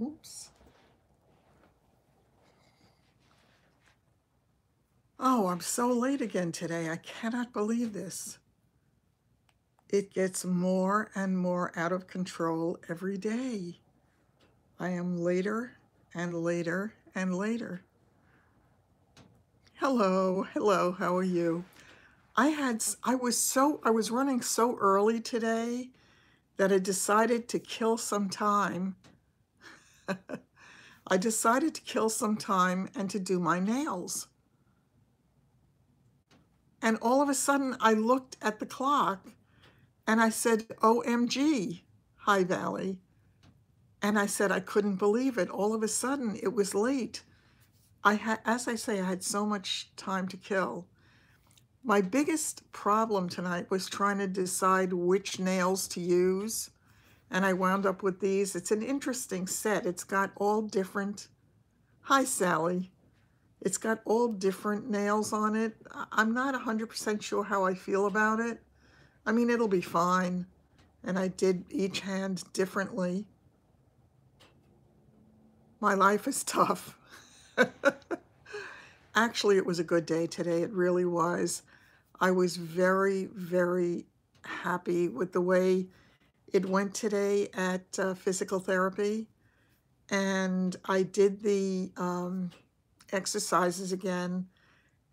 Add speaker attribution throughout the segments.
Speaker 1: Oops. Oh, I'm so late again today. I cannot believe this. It gets more and more out of control every day. I am later and later and later. Hello, hello, how are you? I was running so early today that I decided to kill some time. I decided to kill some time and to do my nails. And all of a sudden I looked at the clock and I said, OMG, High Valley. And I said I couldn't believe it. All of a sudden it was late. As I say, I had so much time to kill. My biggest problem tonight was trying to decide which nails to use. And I wound up with these. It's an interesting set. It's got all different, hi Sally. It's got all different nails on it. I'm not 100% sure how I feel about it. I mean, it'll be fine. And I did each hand differently. My life is tough. Actually, it was a good day today. It really was. I was very, very happy with the way it went today at physical therapy. And I did the exercises again.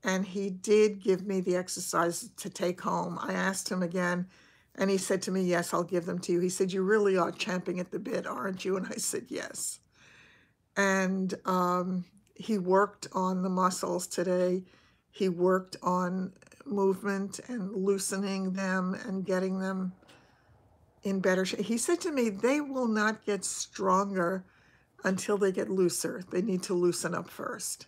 Speaker 1: And he did give me the exercises to take home. I asked him again, and he said to me, yes, I'll give them to you. He said, you really are champing at the bit, aren't you? And I said, yes. And he worked on the muscles today. He worked on movement and loosening them and getting them in better shape. He said to me, they will not get stronger until they get looser. They need to loosen up first.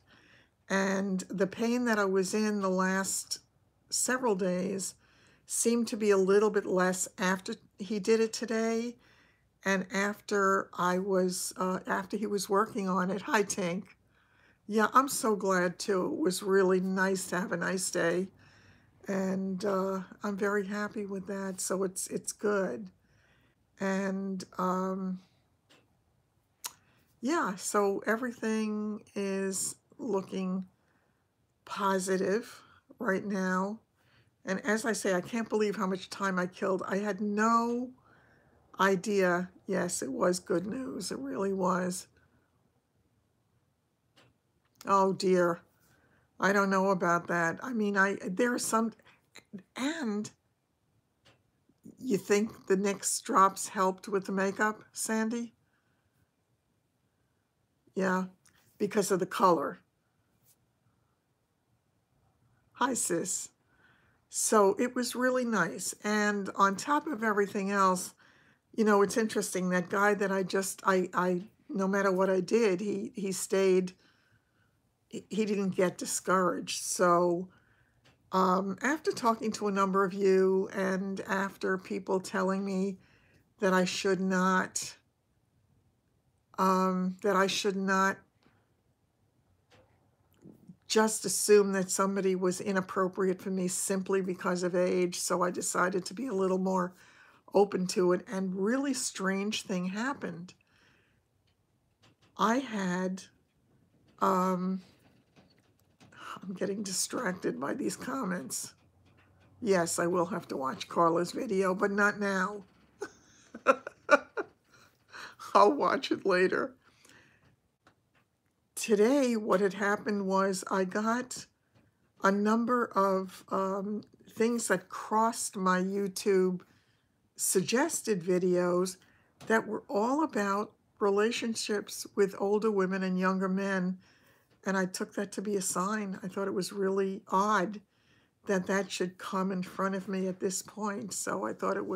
Speaker 1: And the pain that I was in the last several days seemed to be a little bit less after he did it today. And after he was working on it. Hi, Tink. Yeah, I'm so glad too. It was really nice to have a nice day. And I'm very happy with that. So it's good. And yeah, so everything is looking positive right now. And as I say, I can't believe how much time I killed. I had no idea. Yes, it was good news. It really was. Oh dear. I don't know about that. I mean, there are some, and you think the NYX drops helped with the makeup, Sandy? Yeah, because of the color. Hi, sis. So it was really nice. And on top of everything else, you know, it's interesting, that guy that I no matter what I did, he stayed, he didn't get discouraged. So after talking to a number of you and after people telling me that I should not, just assume that somebody was inappropriate for me simply because of age, so I decided to be a little more open to it. And really strange thing happened. I had, I'm getting distracted by these comments. Yes, I will have to watch Carla's video, but not now. I'll watch it later. Today, what had happened was I got a number of things that crossed my YouTube suggested videos that were all about relationships with older women and younger men. And I took that to be a sign. I thought it was really odd that that should come in front of me at this point. So I thought it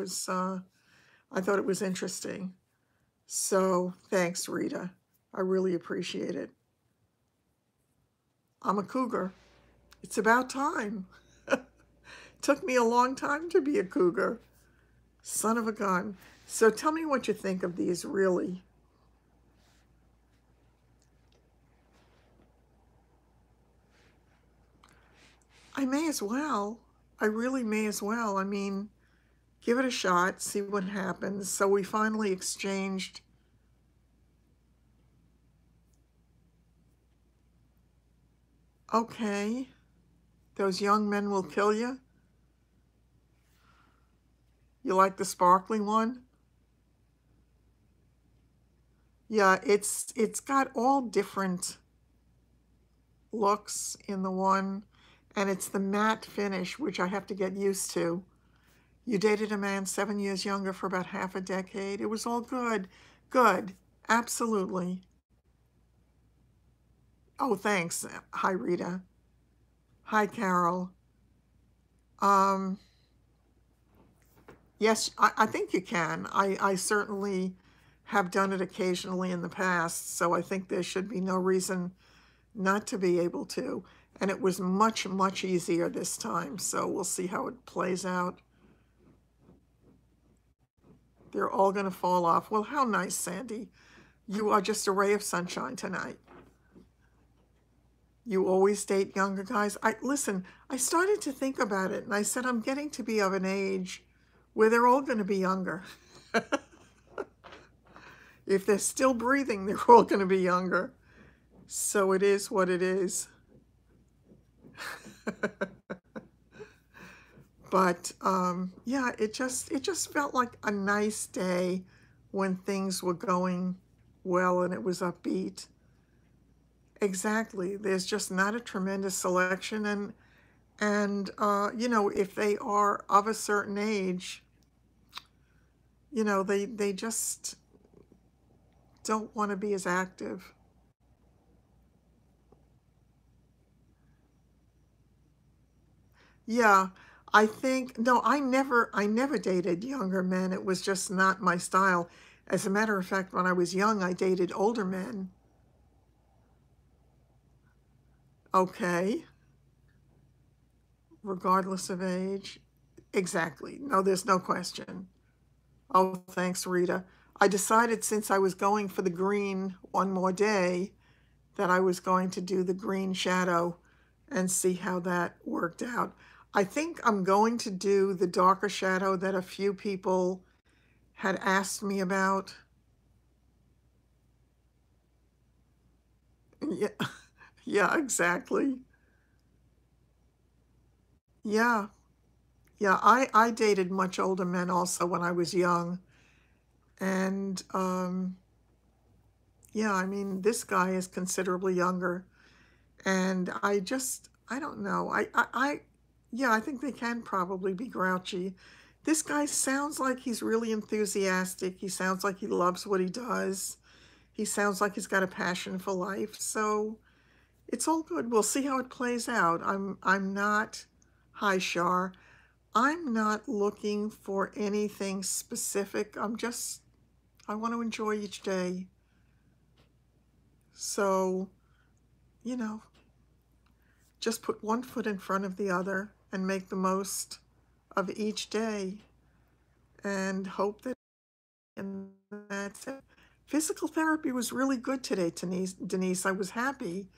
Speaker 1: was interesting. So thanks, Rita. I really appreciate it. I'm a cougar. It's about time. Took me a long time to be a cougar. Son of a gun. So tell me what you think of these, really. I may as well. I really may as well. I mean, give it a shot, see what happens. So we finally exchanged Okay. Those young men will kill you. You like the sparkling one? Yeah, it's got all different looks in the one, and it's the matte finish, which I have to get used to. You dated a man 7 years younger for about half a decade. It was all good. Good. Absolutely. Oh, thanks. Hi, Rita. Hi, Carol. Um, yes, I think you can. I certainly have done it occasionally in the past, so I think there should be no reason not to be able to. And it was much, much easier this time, so we'll see how it plays out. They're all going to fall off. Well, how nice, Sandy. You are just a ray of sunshine tonight. You always date younger guys. Listen, I started to think about it, and I said I'm getting to be of an age where they're all going to be younger. If they're still breathing, they're all going to be younger. So it is what it is. But yeah, it just felt like a nice day when things were going well and it was upbeat. Exactly. There's just not a tremendous selection, and you know, if they are of a certain age, you know, they just don't want to be as active. Yeah, I think no, I never dated younger men. It was just not my style. As a matter of fact, when I was young, I dated older men. Okay, regardless of age. Exactly. No, there's no question. Oh, thanks, Rita. I decided since I was going for the green one more day that I was going to do the green shadow and see how that worked out. I think I'm going to do the darker shadow that a few people had asked me about. Yeah, yeah, exactly. Yeah, yeah. I dated much older men also when I was young, and yeah, I mean this guy is considerably younger, and I don't know. Yeah, I think they can probably be grouchy. This guy sounds like he's really enthusiastic. He sounds like he loves what he does. He sounds like he's got a passion for life. So it's all good. We'll see how it plays out. I'm not, hi Shar. I'm not looking for anything specific. I want to enjoy each day. So, you know, just put one foot in front of the other and make the most of each day and hope that, and that's it. Physical therapy was really good today, Denise. I was happy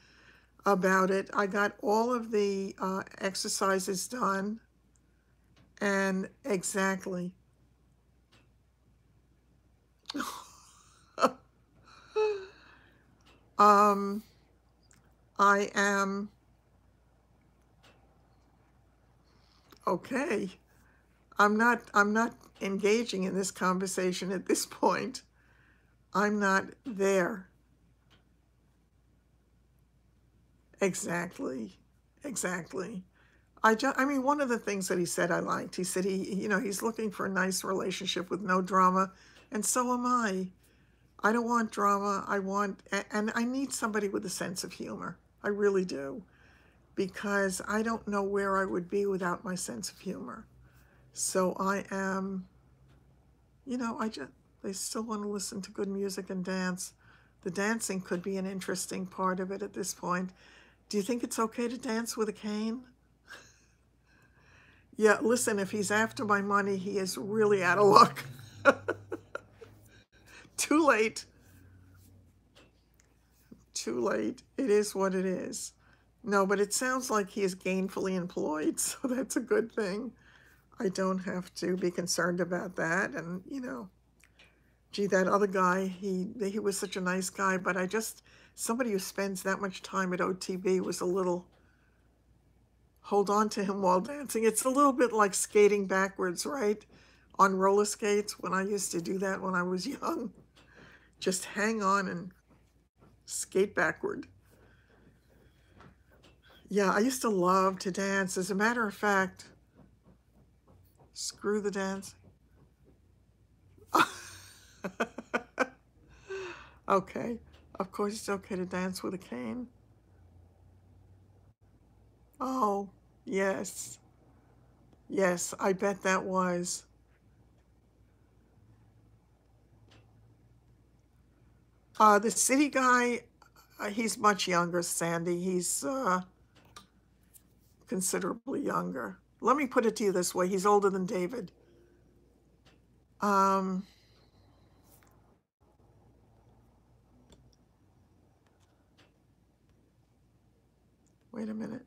Speaker 1: about it. I got all of the exercises done, and exactly. um, I am okay. I'm not engaging in this conversation at this point. I'm not there. Exactly. Exactly. I mean, one of the things that he said I liked, he said he's looking for a nice relationship with no drama, and so am I. I don't want drama. And I need somebody with a sense of humor. I really do, because I don't know where I would be without my sense of humor. So I am, they still want to listen to good music and dance. The dancing could be an interesting part of it at this point. Do you think it's okay to dance with a cane? Yeah, listen, if he's after my money, he is really out of luck. Too late. Too late. It is what it is. No, but it sounds like he is gainfully employed, so that's a good thing. I don't have to be concerned about that. And, gee, that other guy, he was such a nice guy, but somebody who spends that much time at OTB was a little hold on to him while dancing. It's a little bit like skating backwards, right? On roller skates, when I used to do that when I was young. Just hang on and skate backward. Yeah, I used to love to dance. As a matter of fact, screw the dance. Okay, of course it's okay to dance with a cane. Oh, yes. Yes, I bet that was. The city guy, he's much younger, Sandy. He's considerably younger. Let me put it to you this way. He's older than David. Um, Wait a minute.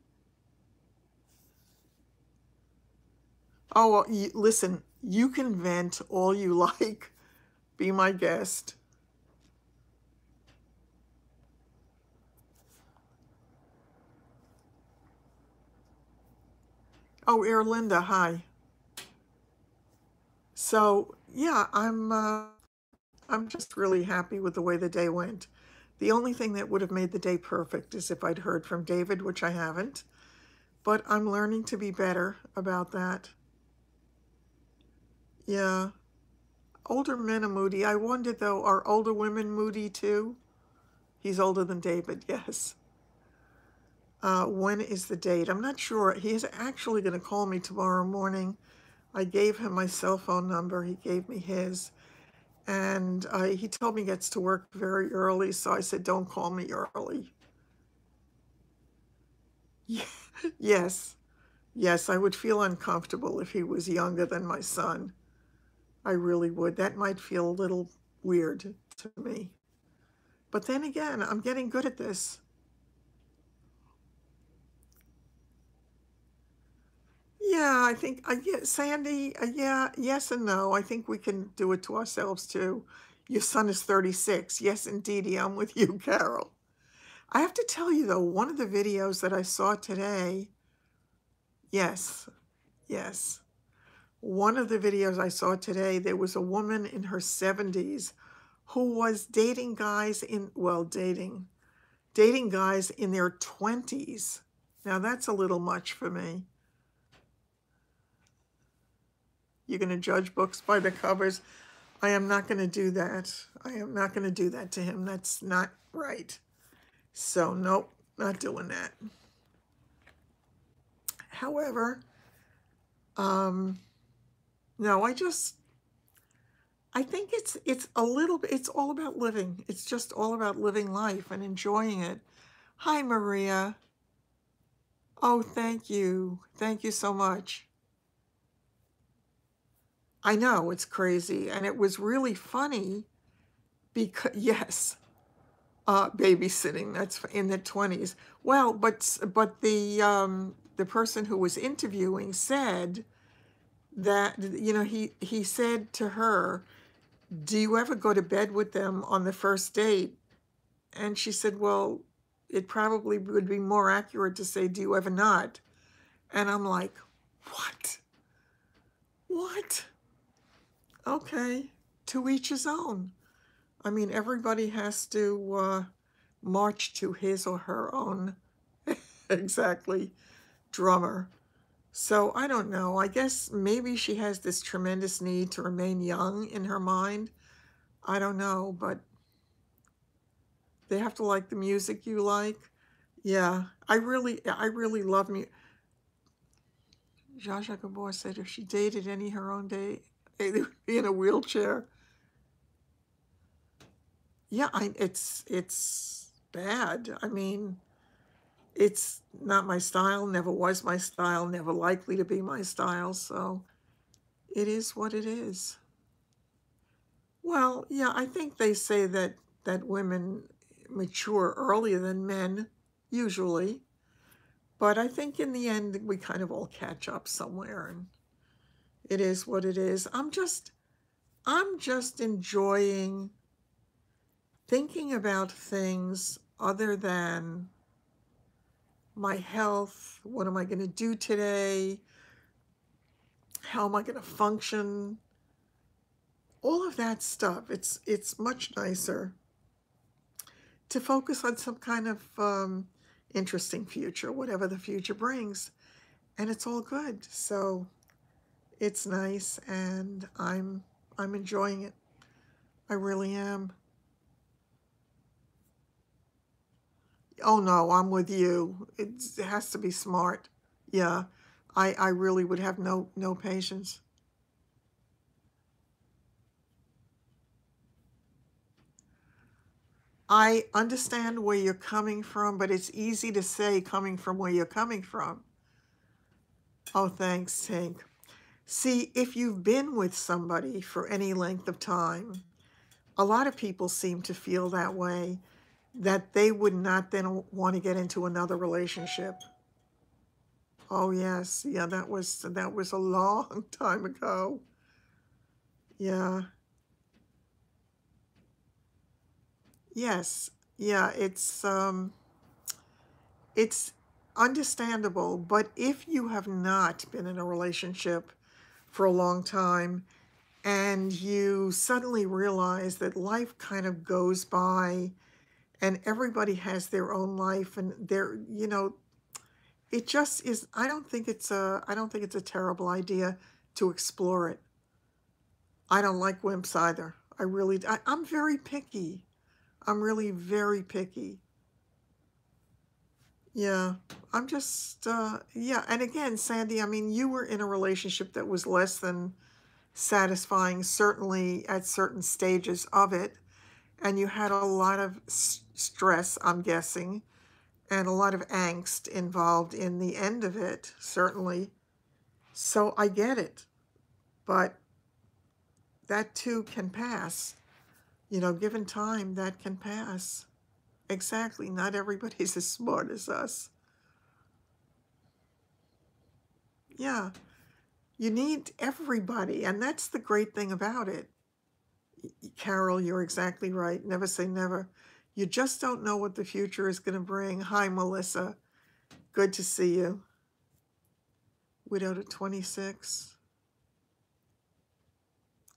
Speaker 1: Oh, well, listen, you can vent all you like. Be my guest. Oh, Erlinda, hi. So, yeah, I'm just really happy with the way the day went. The only thing that would have made the day perfect is if I'd heard from David, which I haven't, but I'm learning to be better about that. Yeah. Older men are moody. I wondered, though, are older women moody too? He's older than David, yes. When is the date? I'm not sure. He's actually going to call me tomorrow morning. I gave him my cell phone number. He gave me his. And he told me he gets to work very early, so I said, don't call me early. Yeah. Yes. Yes, I would feel uncomfortable if he was younger than my son. I really would. That might feel a little weird to me. But then again, I'm getting good at this. Yeah, I think, yeah, Sandy, yeah, yes and no. I think we can do it to ourselves too. Your son is 36. Yes, indeedy, I'm with you, Carol. I have to tell you though, one of the videos that I saw today, yes, yes. One of the videos I saw today, there was a woman in her 70s who was dating guys in, well, dating guys in their 20s. Now that's a little much for me. You're going to judge books by the covers. I am not going to do that. I am not going to do that to him. That's not right. So, nope, not doing that. However, no, I think it's a little bit, it's all about living. It's just all about living life and enjoying it. Hi, Maria. Oh, thank you. Thank you so much. I know, it's crazy. And it was really funny because, yes, babysitting, that's in the 20s. Well, but the person who was interviewing said that, you know, he said to her, do you ever go to bed with them on the first date? And she said, well, it probably would be more accurate to say, do you ever not? And I'm like, what? What? Okay, to each his own. I mean, everybody has to march to his or her own, exactly, drummer. So I don't know. I guess maybe she has this tremendous need to remain young in her mind. I don't know, but they have to like the music you like. Yeah, I really love me. Zsa Zsa Gabor said if she dated any her own day, they would be in a wheelchair. Yeah, it's bad. I mean, it's not my style, never was my style, never likely to be my style, so it is what it is. Well, yeah, I think they say that women mature earlier than men, usually. But I think in the end we kind of all catch up somewhere and it is what it is. I'm just enjoying thinking about things other than my health, what am I going to do today, how am I going to function, all of that stuff. It's much nicer to focus on some kind of interesting future, whatever the future brings, and it's all good. So it's nice, and I'm enjoying it. I really am. Oh no, I'm with you. It has to be smart. Yeah, I really would have no patience. I understand where you're coming from, but it's easy to say coming from where you're coming from. Oh, thanks, Hank. See, if you've been with somebody for any length of time, a lot of people seem to feel that way, that they would not then want to get into another relationship. Oh yes, yeah, that was a long time ago. Yeah, yes, yeah, it's understandable, but if you have not been in a relationship for a long time and you suddenly realize that life kind of goes by and everybody has their own life and it just is. I don't think it's a terrible idea to explore it. I don't like wimps either. I'm very picky. I'm really very picky. Yeah, I'm just, yeah. And again, Sandy, I mean, you were in a relationship that was less than satisfying, certainly at certain stages of it. And you had a lot of stress, I'm guessing, and a lot of angst involved in the end of it, certainly. So I get it. But that too can pass. Given time, that can pass. Exactly. Not everybody's as smart as us. Yeah. You need everybody, and that's the great thing about it. Carol, you're exactly right. Never say never. You just don't know what the future is going to bring. Hi, Melissa. Good to see you. Widowed at 26.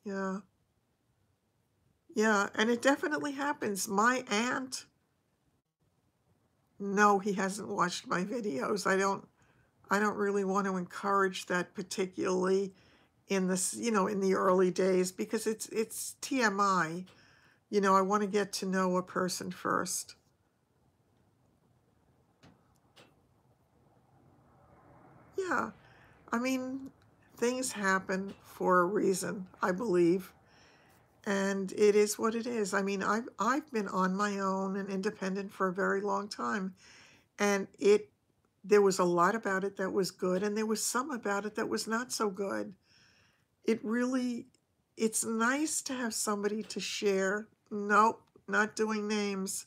Speaker 1: Yeah. Yeah, and it definitely happens. My aunt, no, he hasn't watched my videos. I don't really want to encourage that, particularly in the early days, because it's TMI. I want to get to know a person first. Yeah. I mean, things happen for a reason, I believe, and it is what it is. I mean, I've been on my own and independent for a very long time, and there was a lot about it that was good, and there was some about it that was not so good. It really, it's nice to have somebody to share. Nope, not doing names.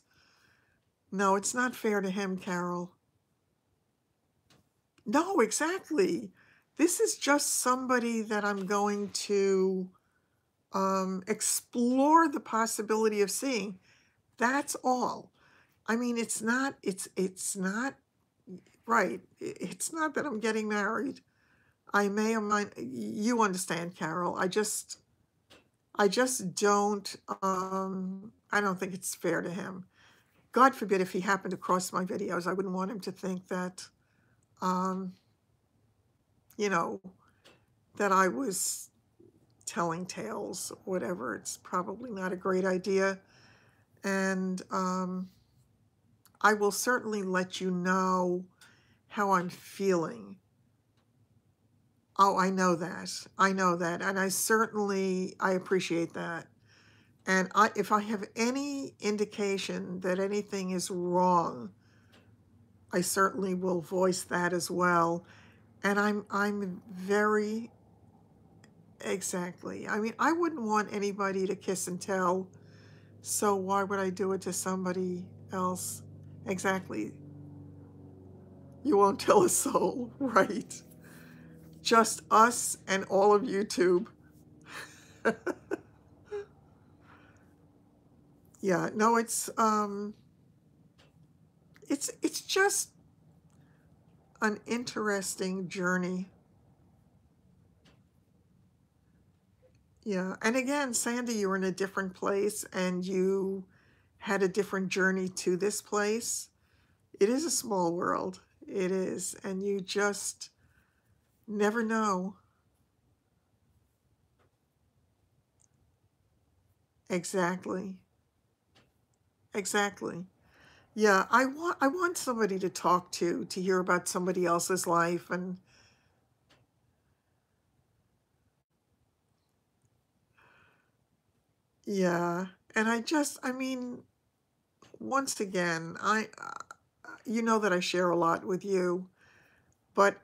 Speaker 1: No, it's not fair to him, Carol. No, exactly. This is just somebody that I'm going to explore the possibility of seeing. That's all. I mean, it's not right. It's not that I'm getting married. I may or might. You understand, Carol. I just don't. I don't think it's fair to him. God forbid if he happened to cross my videos, I wouldn't want him to think that, um, you know, that I was telling tales, whatever. It's probably not a great idea. And I will certainly let you know how I'm feeling. Oh, I know that. I know that. And I appreciate that. And if I have any indication that anything is wrong, I certainly will voice that as well. And I'm very, exactly. I mean, I wouldn't want anybody to kiss and tell, so why would I do it to somebody else? Exactly. You won't tell a soul, right? Just us and all of YouTube. Yeah, no, it's just an interesting journey. Yeah. And again, Sandy, you were in a different place and you had a different journey to this place. It is a small world. It is. And you just never know. Exactly. Exactly. Yeah, I want somebody to talk to hear about somebody else's life. And yeah, and I mean, once again, you know that I share a lot with you, but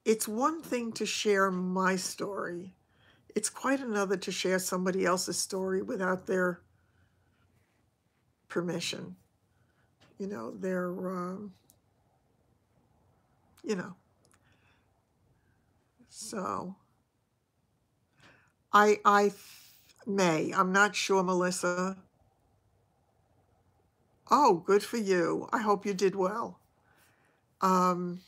Speaker 1: it's one thing to share my story. It's quite another to share somebody else's story without their permission, their, you know, so I'm not sure, Melissa. Oh, good for you. I hope you did well. Um,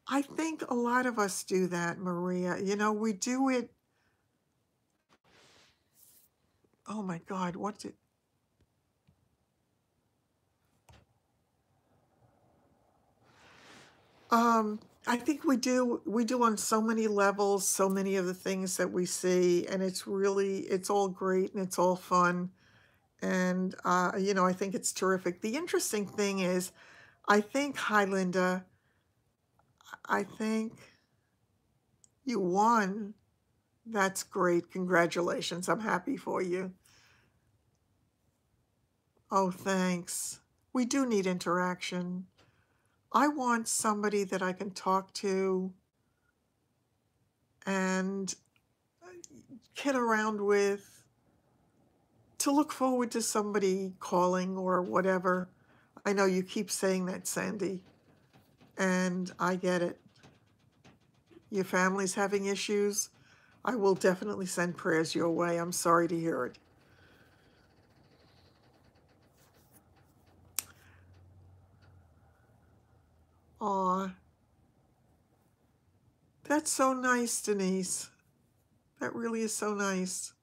Speaker 1: I think a lot of us do that, Maria. We do it. Oh my God, what did, I think we do on so many levels, so many of the things that we see, and it's all great and it's all fun. And, I think it's terrific. The interesting thing is, hi, Linda, I think you won. That's great. Congratulations. I'm happy for you. Oh, thanks. We do need interaction. I want somebody that I can talk to and kid around with, to look forward to somebody calling or whatever. I know you keep saying that, Sandy, and I get it. Your family's having issues. I will definitely send prayers your way. I'm sorry to hear it. Aw, that's so nice, Denise. That really is so nice.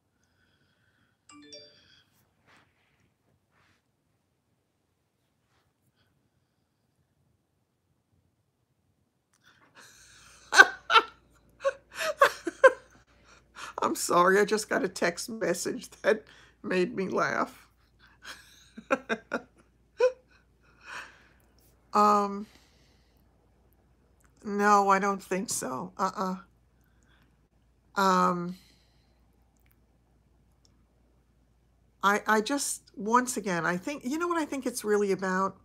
Speaker 1: I'm sorry, I just got a text message that made me laugh. Um, no, I don't think so. Um, I just, once again, I think, you know what I think it's really about?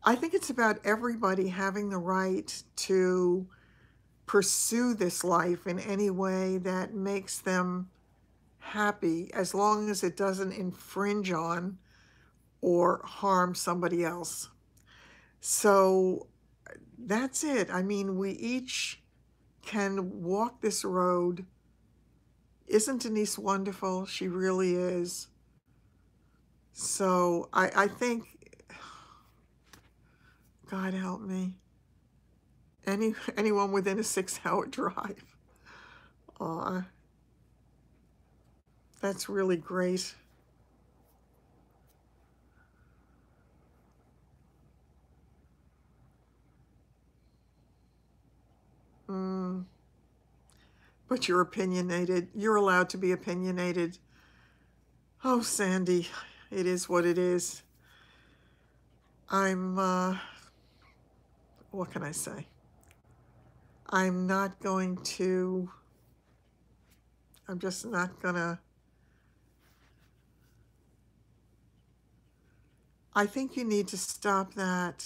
Speaker 1: I think it's about everybody having the right to pursue this life in any way that makes them happy, as long as it doesn't infringe on or harm somebody else. So that's it. I mean, we each can walk this road. Isn't Denise wonderful? She really is. So I think, God help me, anyone within a 6-hour drive. Aw, that's really great. Mm, but you're opinionated. You're allowed to be opinionated. Oh, Sandy, it is what it is. I'm, what can I say? I'm not going to, I'm just not gonna, I think you need to stop that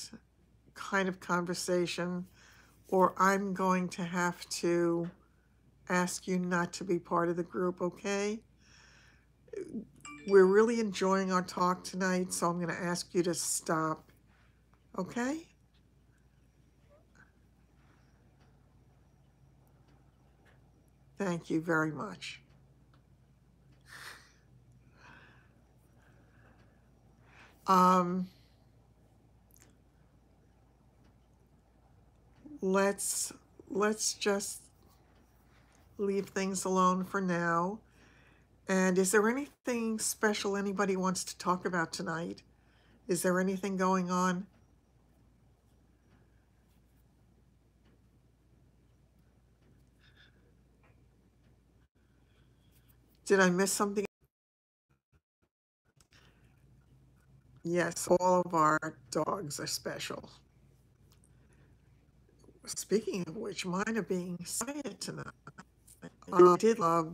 Speaker 1: kind of conversation, or I'm going to have to ask you not to be part of the group, okay? We're really enjoying our talk tonight, so I'm going to ask you to stop, okay? Thank you very much. Um, let's just leave things alone for now. And is there anything special anybody wants to talk about tonight? Is there anything going on? Did I miss something? Yes, all of our dogs are special. Speaking of which, mine are being sighted tonight. I did love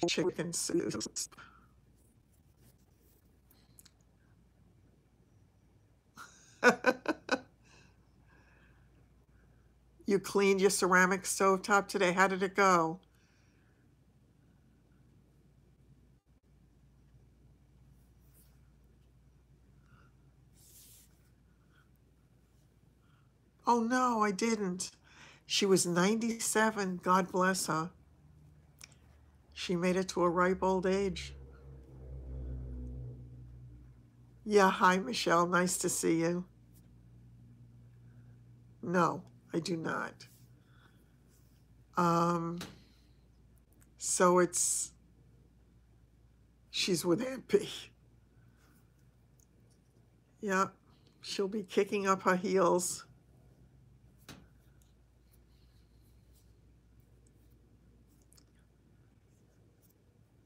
Speaker 1: chicken soup. You cleaned your ceramic stovetop today. How did it go? Oh no, I didn't. She was 97. God bless her. She made it to a ripe old age. Yeah, hi, Michelle. Nice to see you. No, I do not. Um, so she's with Aunt P. Yeah, she'll be kicking up her heels.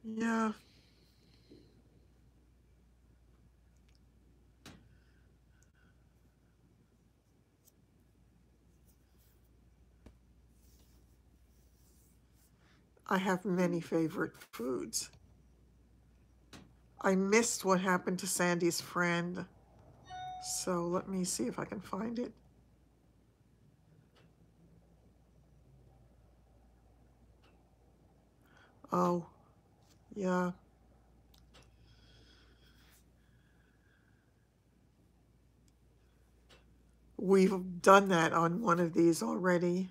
Speaker 1: Yeah, I have many favorite foods. I missed what happened to Sandy's friend. So let me see if I can find it. Oh, yeah. We've done that on one of these already.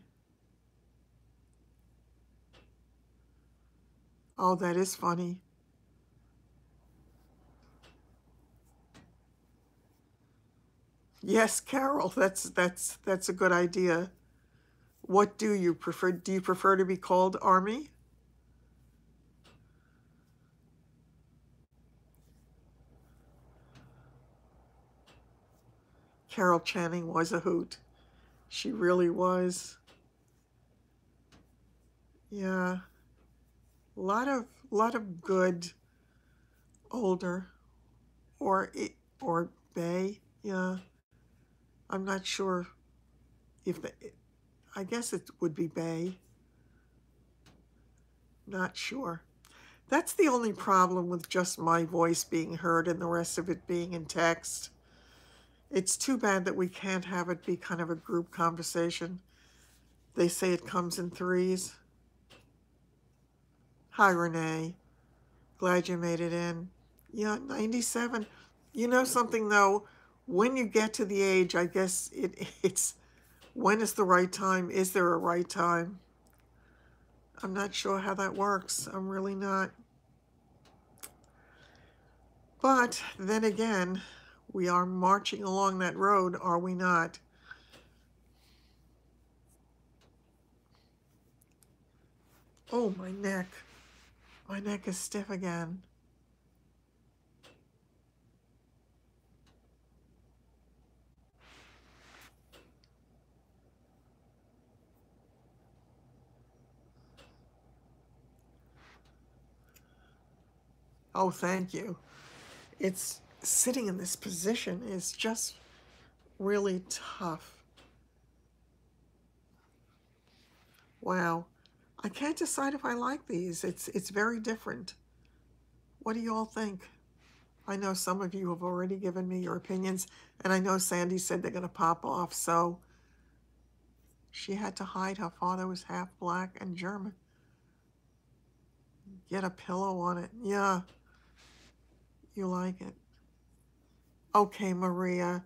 Speaker 1: Oh, that is funny. Yes, Carol, that's a good idea. What do you prefer? Do you prefer to be called Army? Carol Channing was a hoot. She really was. Yeah. A lot of good older or Bay. Yeah. I'm not sure if I guess it would be Bay. Not sure. That's the only problem with just my voice being heard and the rest of it being in text. It's too bad that we can't have it be kind of a group conversation. They say it comes in threes. Hi, Renee. Glad you made it in. Yeah, 97. You know something, though? When you get to the age, I guess it's when is the right time? Is there a right time? I'm not sure how that works. I'm really not. But then again, we are marching along that road, are we not? Oh, my neck. My neck is stiff again. Oh, thank you. It's sitting in this position is just really tough. Wow. I can't decide if I like these. It's very different. What do you all think? I know some of you have already given me your opinions, and I know Sandy said they're going to pop off, so she had to hide her father was half black and German. Get a pillow on it. Yeah, you like it. Okay, Maria,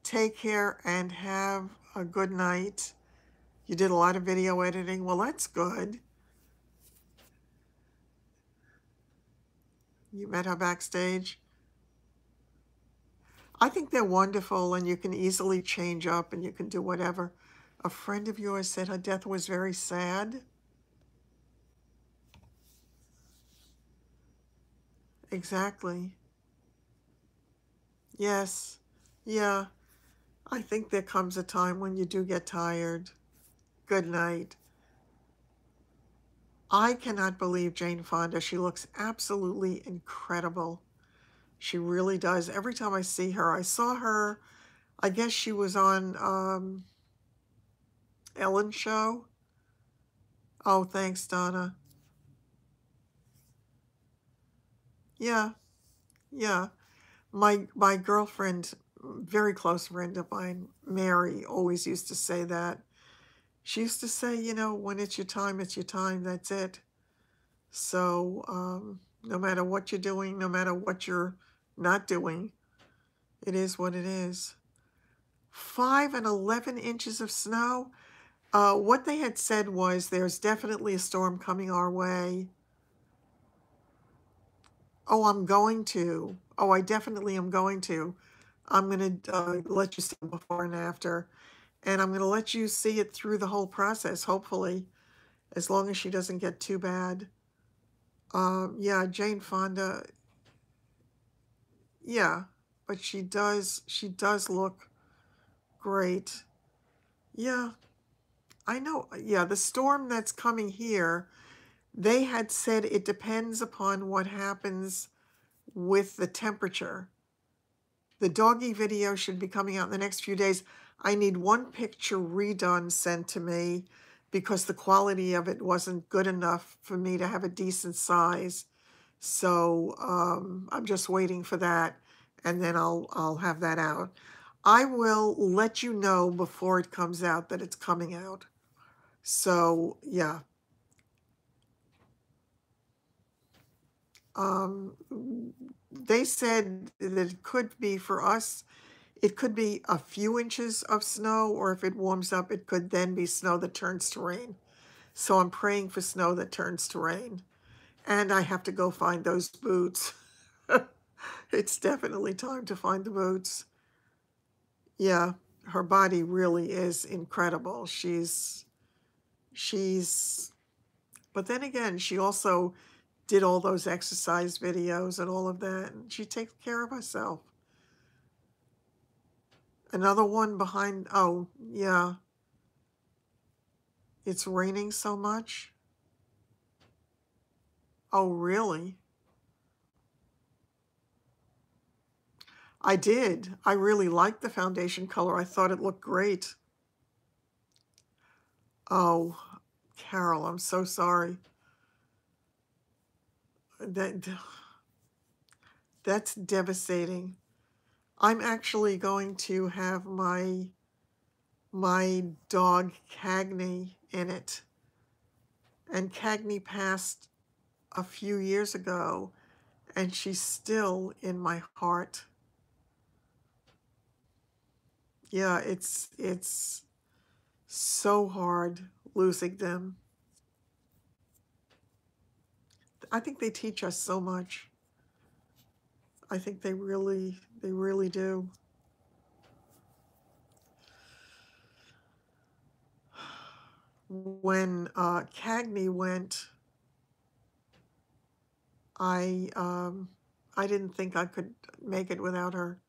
Speaker 1: take care and have a good night. You did a lot of video editing. Well, that's good. You met her backstage. I think they're wonderful, and you can easily change up and you can do whatever. A friend of yours said her death was very sad. Exactly. Yes. Yeah. I think there comes a time when you do get tired. Good night. I cannot believe Jane Fonda. She looks absolutely incredible. She really does. Every time I see her, I saw her, I guess she was on Ellen's show. Oh, thanks, Donna. Yeah, yeah. My girlfriend, very close friend of mine, Mary, always used to say that. She used to say, you know, when it's your time, it's your time. That's it. So no matter what you're doing, no matter what you're not doing, it is what it is. 5 and 11 inches of snow. What they had said was there's definitely a storm coming our way. Oh, I'm going to. Oh, I definitely am going to. I'm going to let you see before and after. And I'm going to let you see it through the whole process, hopefully, as long as she doesn't get too bad. Yeah, Jane Fonda, yeah, but she does look great. Yeah, I know. Yeah, the storm that's coming here, they had said it depends upon what happens with the temperature. The doggy video should be coming out in the next few days. I need one picture redone sent to me because the quality of it wasn't good enough for me to have a decent size. So I'm just waiting for that, and then I'll have that out. I will let you know before it comes out that it's coming out. So yeah, um, they said that it could be for us. It could be a few inches of snow, or if it warms up, it could then be snow that turns to rain. So I'm praying for snow that turns to rain. And I have to go find those boots. It's definitely time to find the boots. Yeah, her body really is incredible. She's, but then again, she also did all those exercise videos and all of that, and she takes care of herself. Another one behind, oh, yeah, it's raining so much. Oh, really? I did. I really liked the foundation color. I thought it looked great. Oh, Carol, I'm so sorry. That that's devastating. I'm actually going to have my dog Cagney in it. And Cagney passed a few years ago, and she's still in my heart. Yeah, it's so hard losing them. I think they teach us so much. I think they really do. When Cagney went, I didn't think I could make it without her.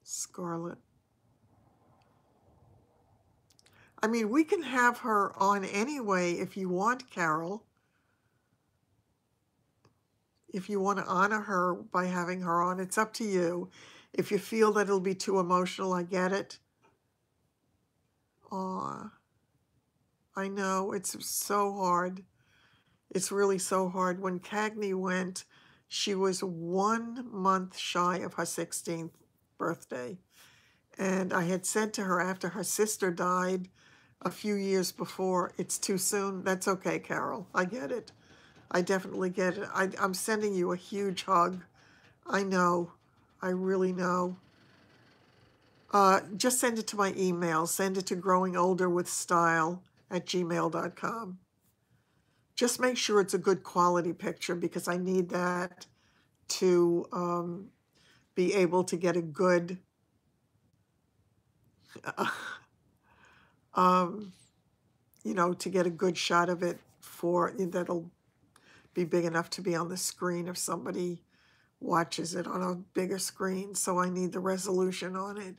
Speaker 1: Scarlet. I mean, we can have her on anyway if you want, Carol. If you want to honor her by having her on, it's up to you. If you feel that it'll be too emotional, I get it. Aw, I know, it's so hard. It's really so hard. When Cagney went, she was 1 month shy of her 16th birthday. And I had said to her after her sister died a few years before, it's too soon. That's okay, Carol. I get it. I definitely get it. I'm sending you a huge hug. I know. I really know. Just send it to my email. Send it to growingolderwithstyle@gmail.com. Just make sure it's a good quality picture because I need that to be able to get a good um, you know, to get a good shot of it for that'll be big enough to be on the screen if somebody watches it on a bigger screen. So I need the resolution on it.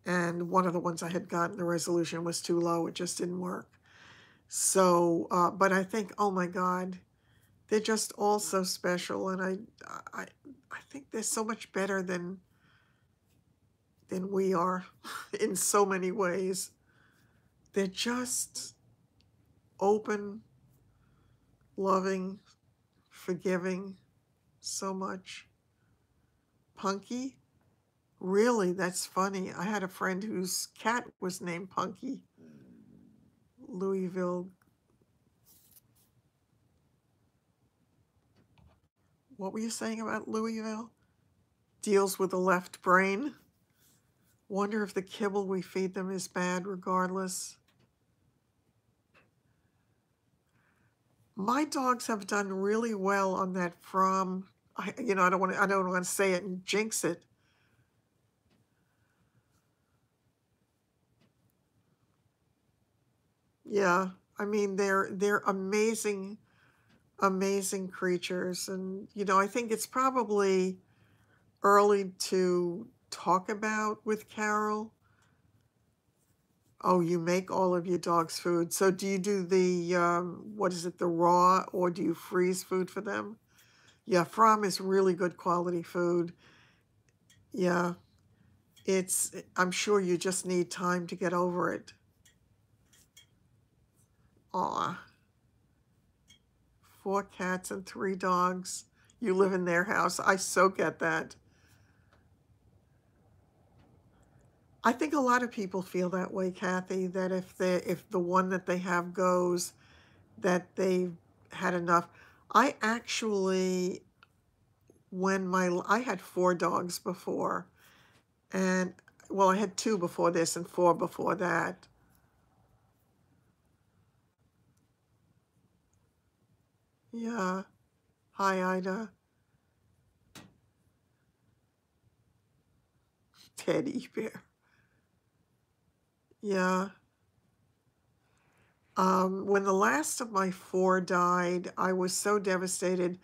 Speaker 1: And one of the ones I had gotten, the resolution was too low. It just didn't work. So, but I think, oh my God, they're just all so special. And I, I think they're so much better than we are in so many ways. They're just open, loving, forgiving, so much. Punky? Really? That's funny. I had a friend whose cat was named Punky. Louisville. What were you saying about Louisville? Deals with the left brain. Wonder if the kibble we feed them is bad regardless. My dogs have done really well on that from, I don't want to say it and jinx it. Yeah, I mean they're amazing, amazing creatures, and I think it's probably early to talk about with Carol. Oh, you make all of your dog's food. So do you do the what is it, the raw, or do you freeze food for them? Yeah, Fromm is really good quality food. Yeah, I'm sure you just need time to get over it. Aw, 4 cats and 3 dogs. You live in their house. I so get that. I think a lot of people feel that way, Kathy, that if the one that they have goes, that they've had enough. I actually, I had 4 dogs before, and well, I had 2 before this and 4 before that. Yeah. Hi, Ida. Teddy bear. Yeah. When the last of my 4 died, I was so devastated,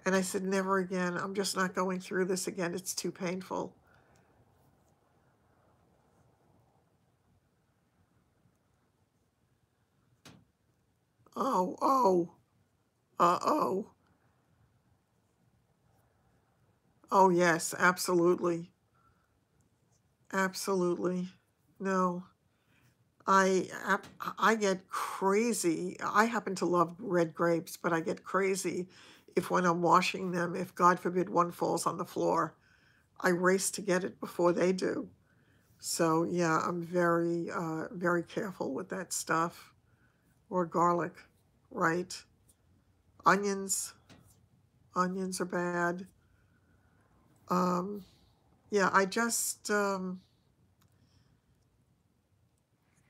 Speaker 1: and I said, never again. I'm just not going through this again. It's too painful. Oh, oh, uh-oh. Oh, yes, absolutely. Absolutely. No, I get crazy. I happen to love red grapes, but I get crazy if when I'm washing them, if God forbid one falls on the floor, I race to get it before they do. So yeah, I'm very, very careful with that stuff. Or garlic, right? Onions, onions are bad. Yeah,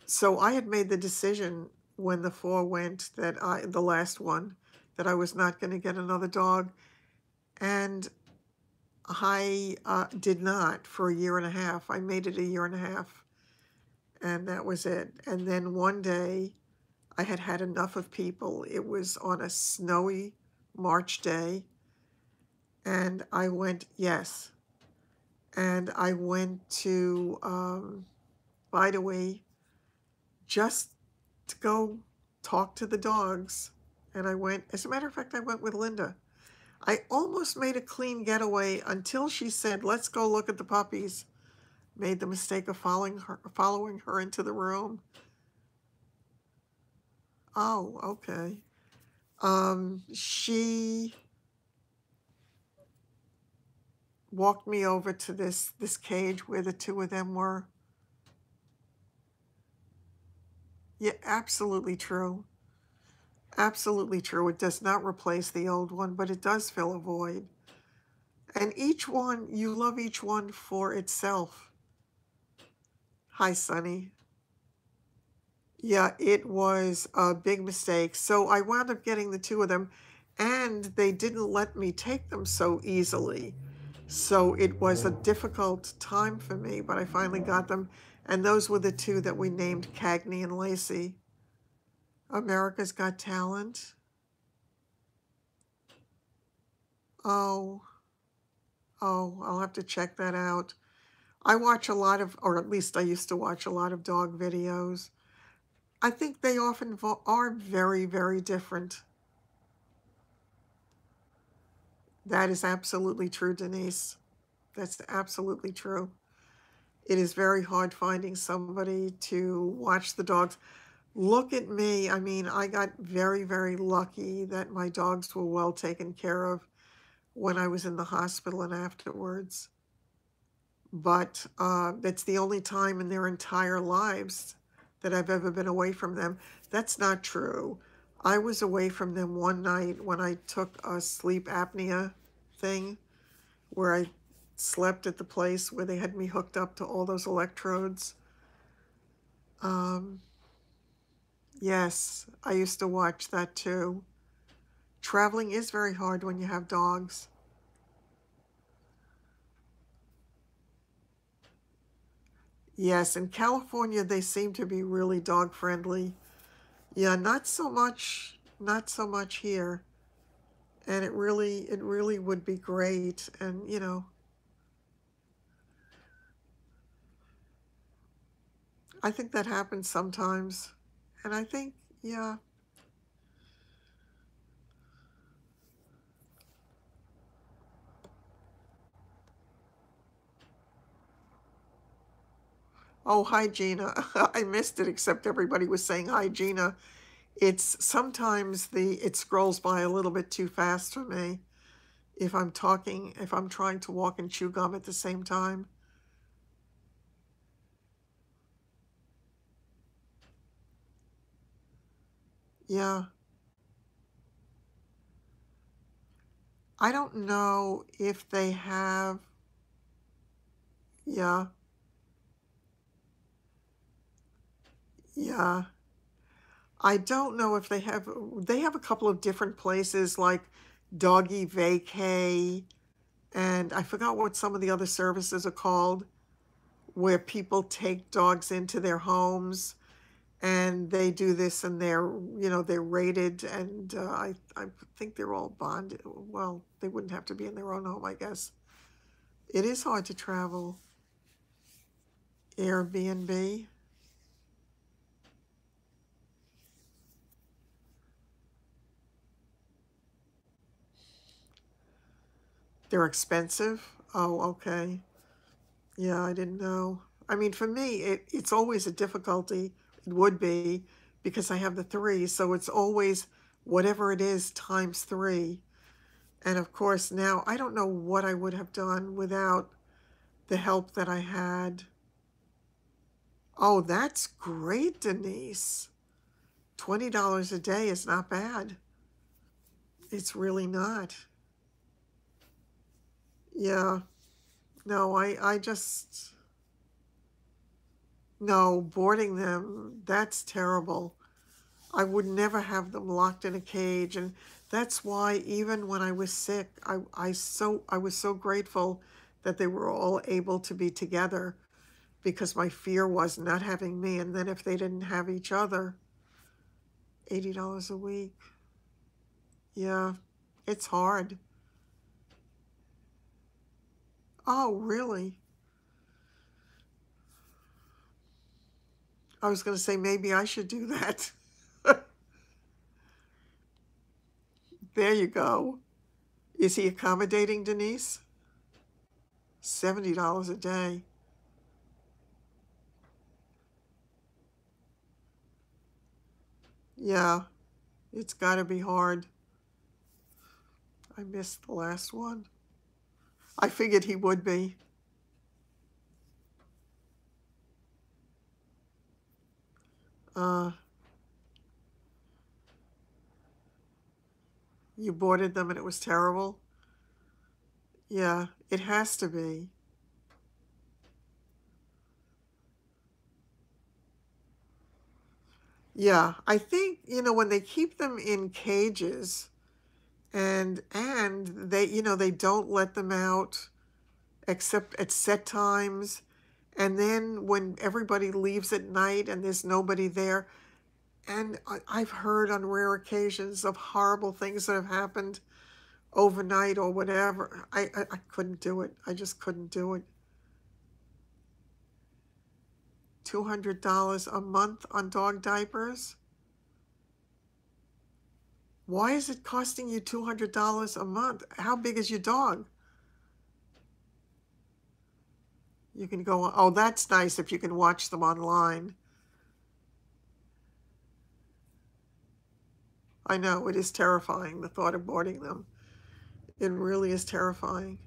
Speaker 1: so I had made the decision when the 4 went, the last one, that I was not going to get another dog. And I did not for a year and a half. I made it a year and a half, and that was it. And then one day, I had had enough of people. It was on a snowy March day, and I went, yes. And I went to Bidaway just to go talk to the dogs. And I went, as a matter of fact, I went with Linda. I almost made a clean getaway until she said, let's go look at the puppies. Made the mistake of following her into the room. Oh, okay. She walked me over to this cage where the 2 of them were. Yeah, absolutely true. Absolutely true. It does not replace the old one, but it does fill a void. And each one, you love each one for itself. Hi, Sunny. Yeah, it was a big mistake. So I wound up getting the 2 of them, and they didn't let me take them so easily. So it was a difficult time for me, but I finally got them. And those were the two that we named Cagney and Lacey. America's Got Talent. Oh, I'll have to check that out. I watch a lot of, or at least I used to watch a lot of dog videos. I think they often are very, very different. That is absolutely true, Denise. That's absolutely true. It is very hard finding somebody to watch the dogs. Look at me. I mean, I got very, very lucky that my dogs were well taken care of when I was in the hospital and afterwards. But that's the only time in their entire lives that I've ever been away from them. That's not true. I was away from them one night when I took a sleep apnea thing where I slept at the place where they had me hooked up to all those electrodes. Yes, I used to watch that too. Traveling is very hard when you have dogs. Yes, in California they seem to be really dog friendly. Yeah, not so much here. And it really would be great. And, you know, I think that happens sometimes. And I think, yeah. Oh, hi, Gina. I missed it, except everybody was saying hi, Gina. It's sometimes it scrolls by a little bit too fast for me if I'm trying to walk and chew gum at the same time. Yeah. I don't know if they have, yeah, yeah. I don't know if they have a couple of different places like Doggy Vacay, and I forgot what some of the other services are called, where people take dogs into their homes and they do this and they're rated and I think they're all bonded. Well, they wouldn't have to be in their own home, I guess. It is hard to travel. Airbnb. They're expensive. Oh, okay. Yeah, I didn't know. I mean, for me, it's always a difficulty. It would be because I have the three, so it's always whatever it is times three. And of course, now I don't know what I would have done without the help that I had. Oh, that's great, Denise. $20 a day is not bad. It's really not. Yeah. No, I just, no, boarding them, that's terrible. I would never have them locked in a cage. And that's why even when I was sick, I was so grateful that they were all able to be together because my fear was not having me. And then if they didn't have each other, $80 a week. Yeah, it's hard. Oh, really? I was going to say maybe I should do that. There you go. Is he accommodating, Denise? $70 a day. Yeah, it's got to be hard. I missed the last one. I figured he would be. Uh, you boarded them and it was terrible? Yeah, it has to be. Yeah, I think, when they keep them in cages and they don't let them out except at set times And then when everybody leaves at night and there's nobody there, and I've heard on rare occasions of horrible things that have happened overnight or whatever. I couldn't do it. I just couldn't do it. $200 a month on dog diapers? Why is it costing you $200 a month? How big is your dog? You can go, oh, that's nice if you can watch them online. I know, it is terrifying, the thought of boarding them. It really is terrifying.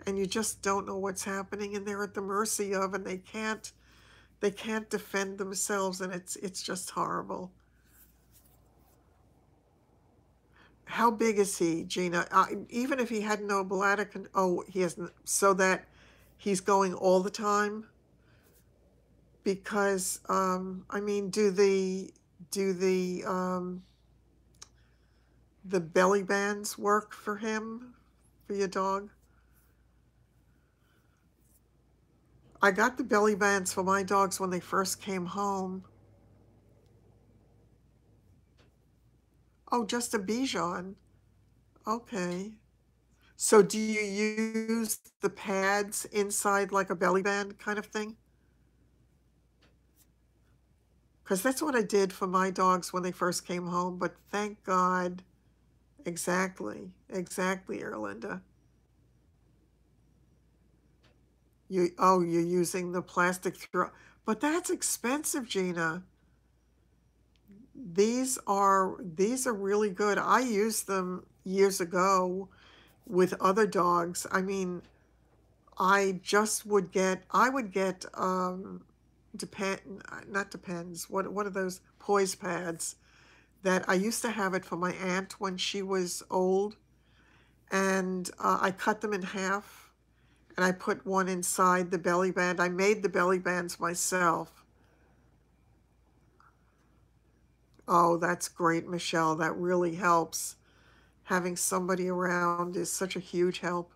Speaker 1: And you just don't know what's happening, and they're at the mercy of, and they can't defend themselves, and it's just horrible. How big is he, Gina? Even if he had no bladder, he hasn't, so that he's going all the time? Because, I mean, do the belly bands work for him, for your dog? I got the belly bands for my dogs when they first came home. Oh, just a Bichon. Okay. So do you use the pads inside like a belly band kind of thing? Because that's what I did for my dogs when they first came home, but thank God. Exactly, Erlinda. You're using the plastic throw, but that's expensive, Gina. These are really good. I used them years ago with other dogs. I mean, I would get not Depends. What are those poise pads that I used to have it for my aunt when she was old, and I cut them in half and I put one inside the belly band. I made the belly bands myself. Oh, that's great, Michelle. That really helps. Having somebody around is such a huge help.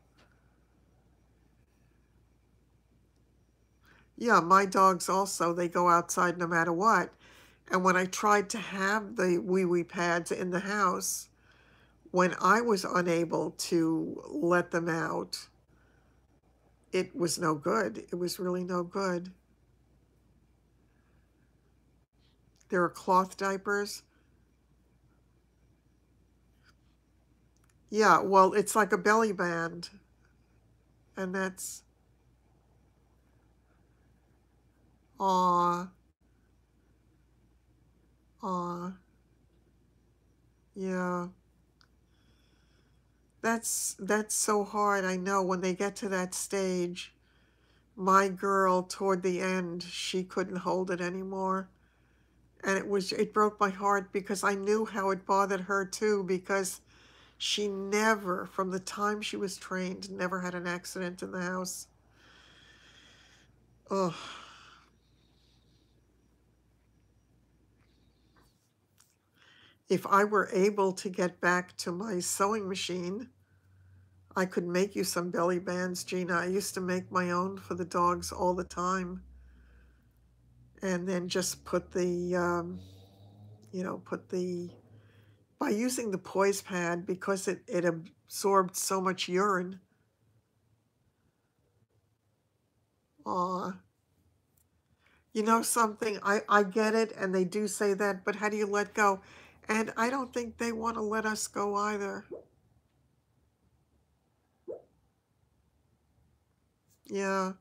Speaker 1: Yeah, my dogs also, they go outside no matter what. And when I tried to have the wee wee pads in the house, when I was unable to let them out, it was no good. It was really no good. There are cloth diapers. Yeah, well, it's like a belly band, and that's, aw, aw, yeah. That's so hard. I know when they get to that stage. My girl, toward the end, she couldn't hold it anymore. And it broke my heart because I knew how it bothered her too, because she never, from the time she was trained, never had an accident in the house. Ugh. If I were able to get back to my sewing machine, I could make you some belly bands, Gina. I used to make my own for the dogs all the time. And then just put the, by using the poise pad, because it absorbed so much urine. Aw. You know something? I get it, and they do say that, but how do you let go? And I don't think they want to let us go either. Yeah.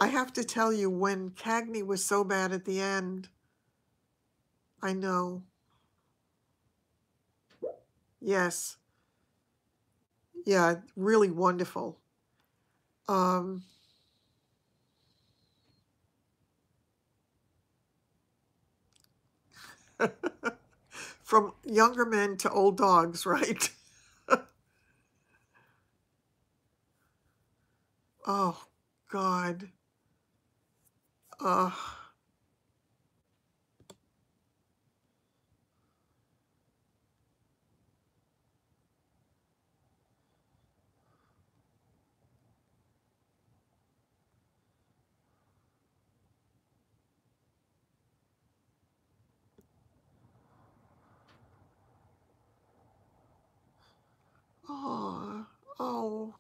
Speaker 1: I have to tell you, when Cagney was so bad at the end, I know. Yes. Yeah, really wonderful. Um, from younger men to old dogs, right? Oh, God. Uh,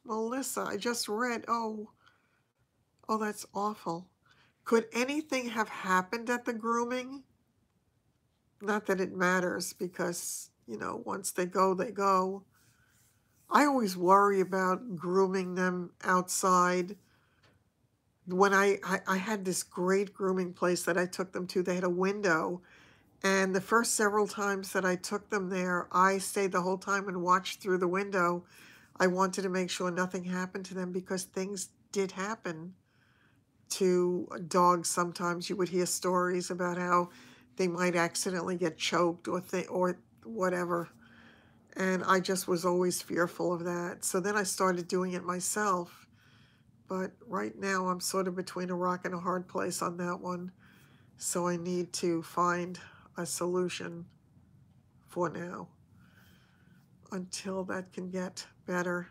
Speaker 1: Melissa, I just read. Oh, that's awful. Could anything have happened at the grooming? Not that it matters because, once they go, they go. I always worry about grooming them outside. When I had this great grooming place that I took them to, they had a window. And the first several times that I took them there, I stayed the whole time and watched through the window. I wanted to make sure nothing happened to them because things did happen to dogs. Sometimes you would hear stories about how they might accidentally get choked or whatever. And I just was always fearful of that. So then I started doing it myself. But right now I'm sort of between a rock and a hard place on that one. So I need to find a solution for now until that can get better.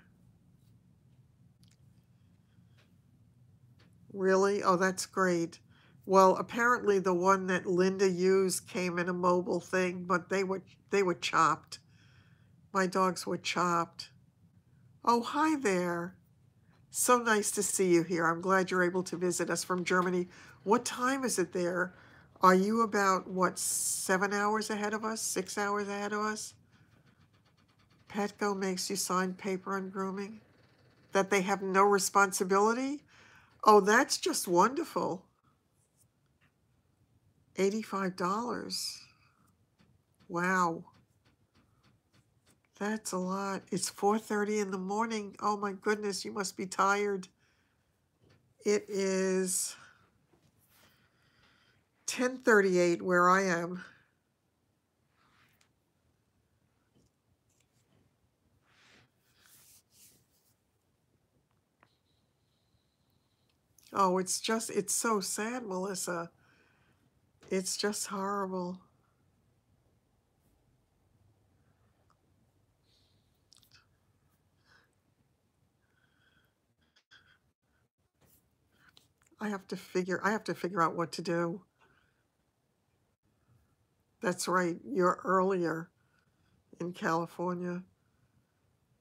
Speaker 1: Really? Oh, that's great. Well, apparently the one that Linda used came in a mobile thing, but they were chopped. My dogs were chopped. Oh, hi there. So nice to see you here. I'm glad you're able to visit us from Germany. What time is it there? Are you about, 7 hours ahead of us? 6 hours ahead of us? Petco makes you sign paper on grooming? That they have no responsibility? Oh, that's just wonderful. $85. Wow. That's a lot. It's 4:30 in the morning. Oh my goodness, you must be tired. It is 10:38 where I am. Oh, it's so sad, Melissa. It's just horrible. I have to figure out what to do. That's right. You're earlier in California.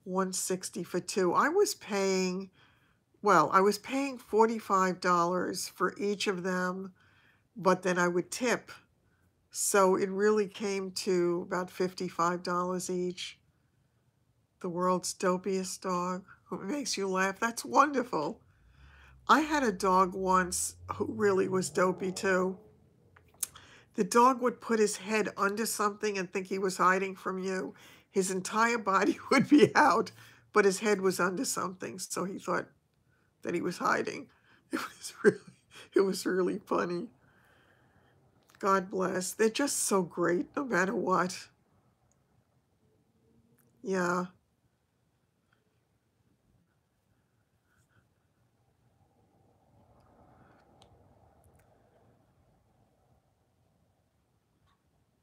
Speaker 1: 160 for two. I was paying $45 for each of them, but then I would tip. So it really came to about $55 each. The world's dopiest dog who makes you laugh. That's wonderful. I had a dog once who really was dopey too. The dog would put his head under something and think he was hiding from you. His entire body would be out, but his head was under something, so he thought that he was hiding. It was really funny. God bless. They're just so great no matter what. Yeah.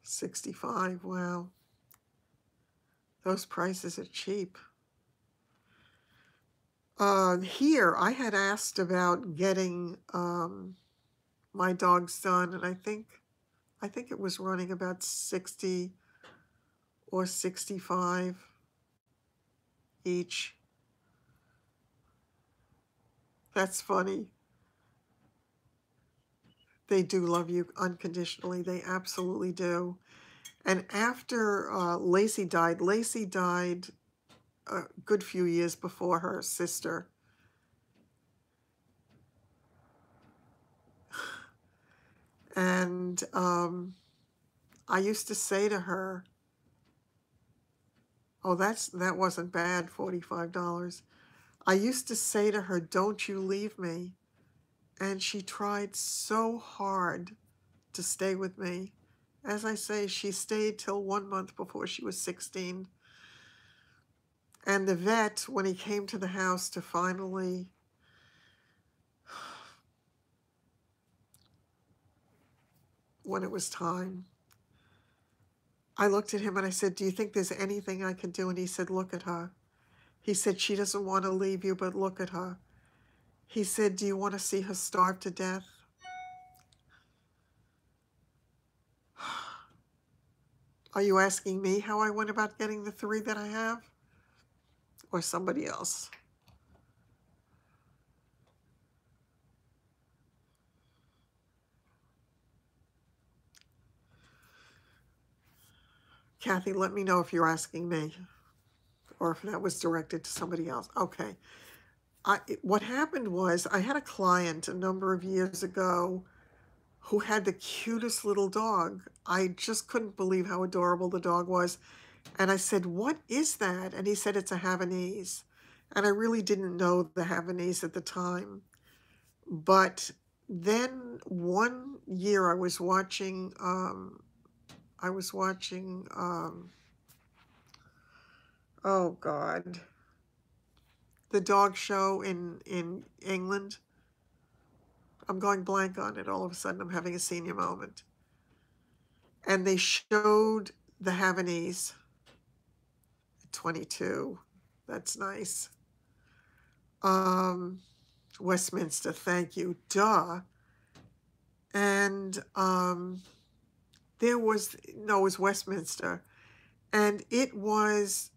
Speaker 1: $65. Wow. Those prices are cheap. Here, I had asked about getting my dog's done, and I think it was running about 60 or 65 each. That's funny. They do love you unconditionally. They absolutely do. And after Lacey died a good few years before her sister. And I used to say to her, oh, that wasn't bad, $45. I used to say to her, don't you leave me. And she tried so hard to stay with me. As I say, she stayed till 1 month before she was 16. And the vet, when he came to the house to finally when it was time, I looked at him and I said, do you think there's anything I can do? And he said, look at her. He said, she doesn't want to leave you, but look at her. He said, do you want to see her starve to death? Are you asking me how I went about getting the 3 that I have? Or somebody else? Kathy, let me know if you're asking me or if that was directed to somebody else. Okay. What happened was I had a client a number of years ago who had the cutest little dog. I just couldn't believe how adorable the dog was. And I said, "What is that?" And he said, "It's a Havanese." And I really didn't know the Havanese at the time. But then one year I was watching, oh God, the dog show in England. I'm going blank on it. All of a sudden, I'm having a senior moment. And they showed the Havanese at 22. That's nice. Westminster, thank you. Duh. And there was, no, it was Westminster. And it was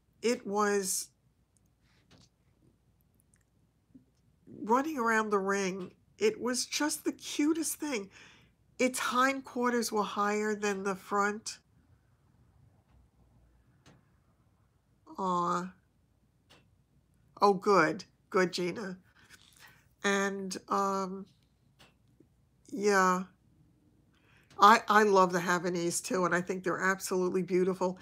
Speaker 1: running around the ring. It was just the cutest thing. Its hindquarters were higher than the front. Aw. Oh, good. Good, Gina. And yeah, I love the Havanese too, and I think they're absolutely beautiful.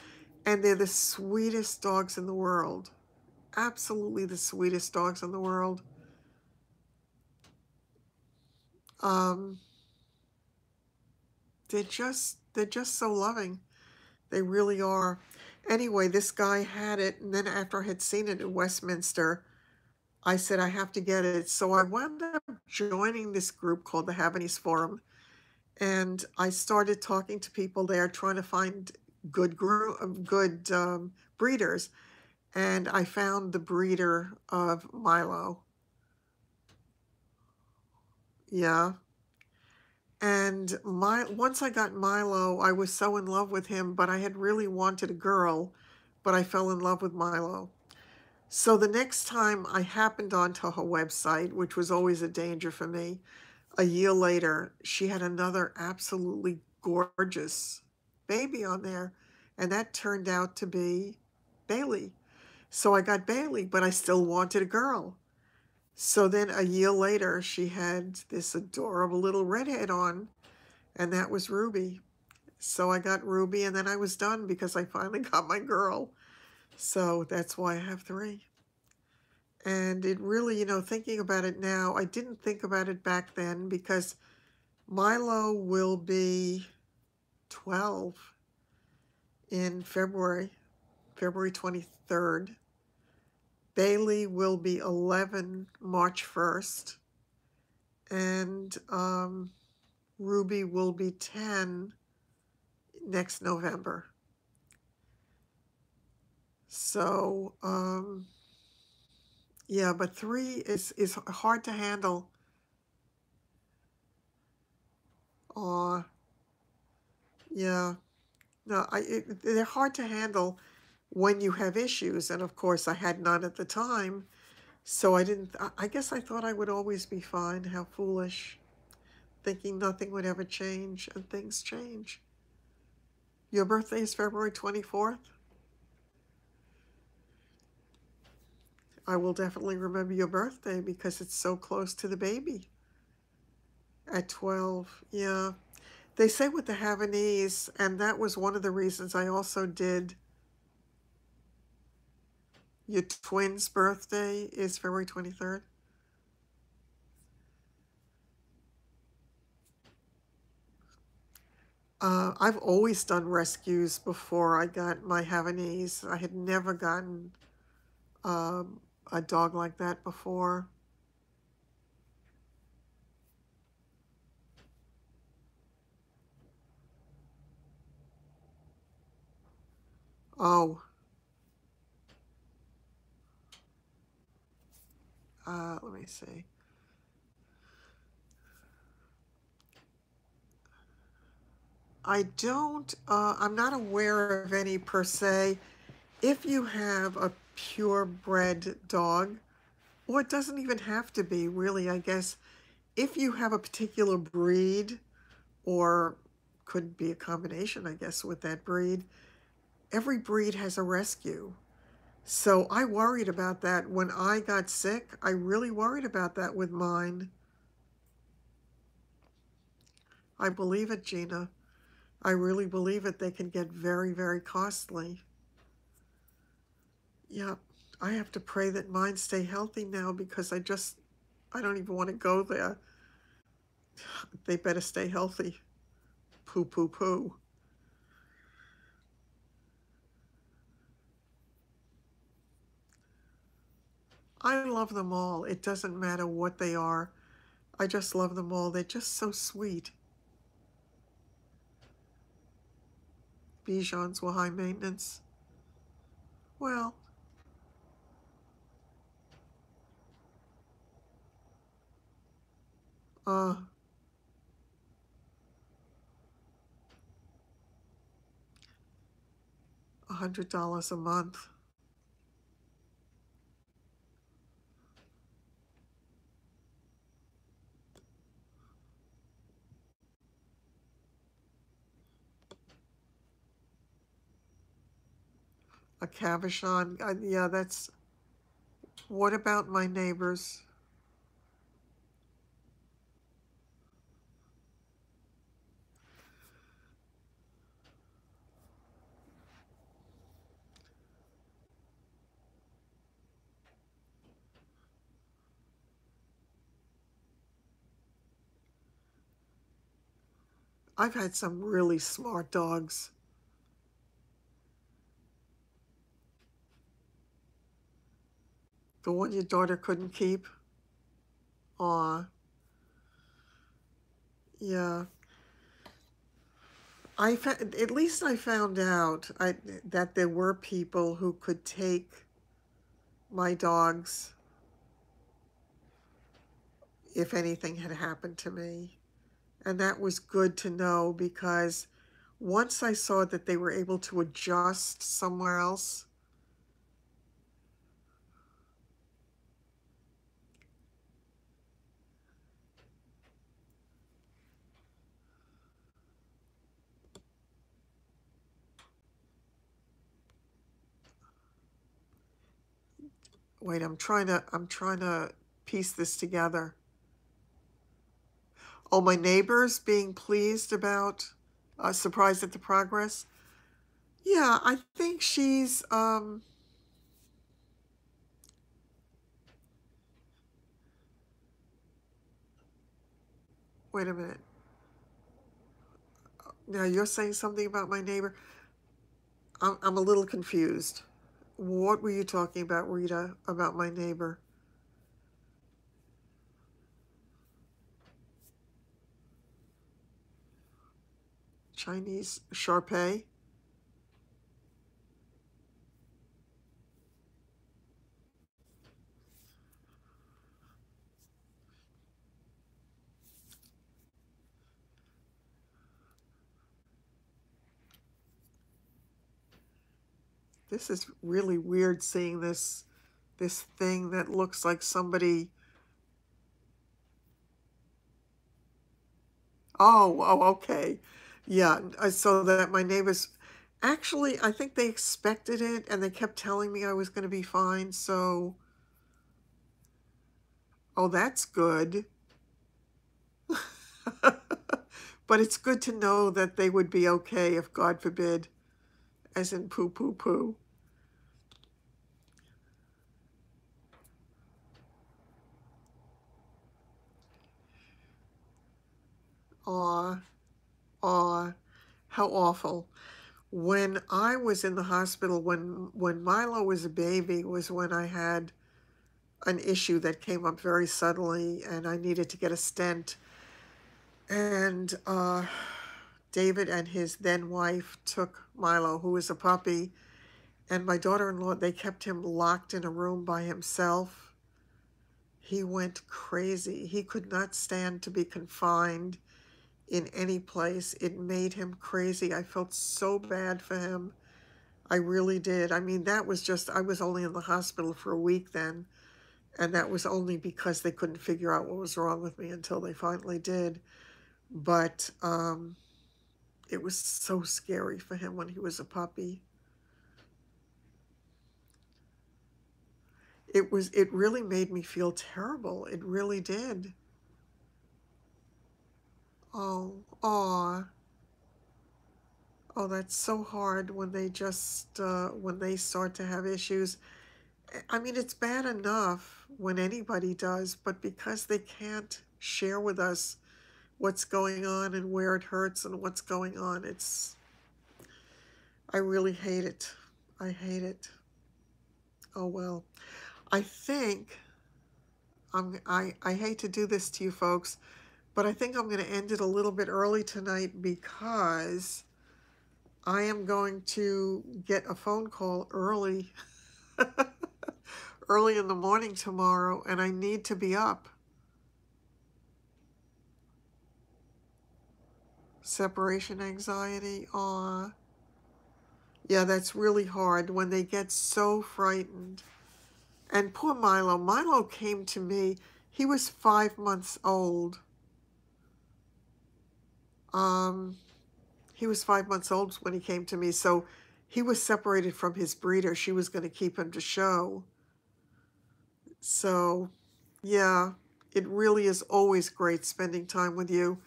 Speaker 1: And they're the sweetest dogs in the world. Absolutely the sweetest dogs in the world. Um, they're just so loving. They really are. Anyway, this guy had it, and then after I had seen it in Westminster, I said, I have to get it. So I wound up joining this group called the Havanese Forum, and I started talking to people there, trying to find good breeders. And I found the breeder of Milo. Yeah. And once I got Milo, I was so in love with him, but I had really wanted a girl, but I fell in love with Milo. So the next time I happened onto her website, which was always a danger for me, a year later, she had another absolutely gorgeous baby on there, and that turned out to be Bailey. So I got Bailey, but I still wanted a girl. So then a year later, she had this adorable little redhead on, and that was Ruby. So I got Ruby, and then I was done because I finally got my girl. So that's why I have three. And it really, thinking about it now, I didn't think about it back then because Milo will be 12 in February 23rd. Bailey will be 11 March 1st. And Ruby will be 10 next November. So, yeah, but three is hard to handle. Aw, yeah. No, they're hard to handle when you have issues, and of course I had none at the time, so I guess I thought I would always be fine. How foolish, thinking nothing would ever change, and things change. Your birthday is February 24th? I will definitely remember your birthday because it's so close to the baby. At 12, yeah. They say with the Havanese, and that was one of the reasons I also did. Your twin's birthday is February 23rd? I've always done rescues before I got my Havanese. I had never gotten a dog like that before. Oh, let me see. I'm not aware of any per se. If you have a purebred dog, or it doesn't even have to be really, I guess, if you have a particular breed, or could be a combination, I guess, with that breed, every breed has a rescue. So I worried about that when I got sick. I really worried about that with mine. I believe it, Gina. I really believe it. They can get very, very costly. Yeah, I have to pray that mine stay healthy now because I don't even want to go there. They better stay healthy. Poo, poo, poo. I love them all. It doesn't matter what they are. I just love them all. They're just so sweet. Bijans were high maintenance. Well, uh, $100 a month. A Cavachon. Yeah, that's. What about my neighbors? I've had some really smart dogs. The one your daughter couldn't keep. Aw, yeah. At least I found out that there were people who could take my dogs if anything had happened to me. And that was good to know because once I saw that they were able to adjust somewhere else, wait, I'm trying to piece this together. Oh, my neighbors being pleased about, surprised at the progress. Yeah, I think wait a minute. Now you're saying something about my neighbor. I'm a little confused. What were you talking about, Rita, about my neighbor? Chinese Sharpei? This is really weird seeing this thing that looks like somebody. Oh, okay. Yeah, so that my neighbors actually, I think they expected it and they kept telling me I was going to be fine. So, oh, that's good. But it's good to know that they would be okay if God forbid, as in poo poo poo. Aw, aw, how awful. When I was in the hospital, when Milo was a baby, was when I had an issue that came up very suddenly, and I needed to get a stent. And David and his then wife took Milo, who was a puppy, and my daughter-in-law, they kept him locked in a room by himself. He went crazy. He could not stand to be confined in any place. It made him crazy. I felt so bad for him. I really did. I mean, that was just, I was only in the hospital for a week then, and that was only because they couldn't figure out what was wrong with me until they finally did. But it was so scary for him when he was a puppy. it really made me feel terrible. It really did. Oh, aw. Oh, that's so hard when they just, when they start to have issues. I mean, it's bad enough when anybody does, but because they can't share with us what's going on and where it hurts and what's going on, I really hate it. I hate it. Oh, well. I think, I hate to do this to you folks, but I think I'm going to end it a little bit early tonight because I am going to get a phone call early, early in the morning tomorrow, and I need to be up. Separation anxiety, aw. Yeah, that's really hard when they get so frightened. And poor Milo, Milo came to me, he was 5 months old. Um, he was 5 months old when he came to me, so he was separated from his breeder. She was going to keep him to show. So, yeah, it really is always great spending time with you.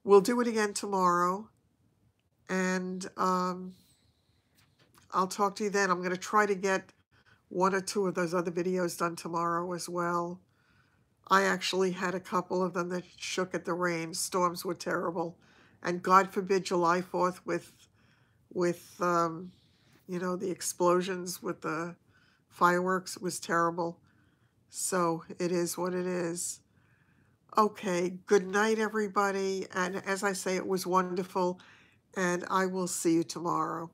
Speaker 1: We'll do it again tomorrow, and I'll talk to you then. I'm going to try to get one or two of those other videos done tomorrow as well. I actually had a couple of them that shook at the rain. Storms were terrible. And God forbid July 4th with you know, the explosions with the fireworks was terrible. So it is what it is. Okay, good night, everybody. And as I say, it was wonderful. And I will see you tomorrow.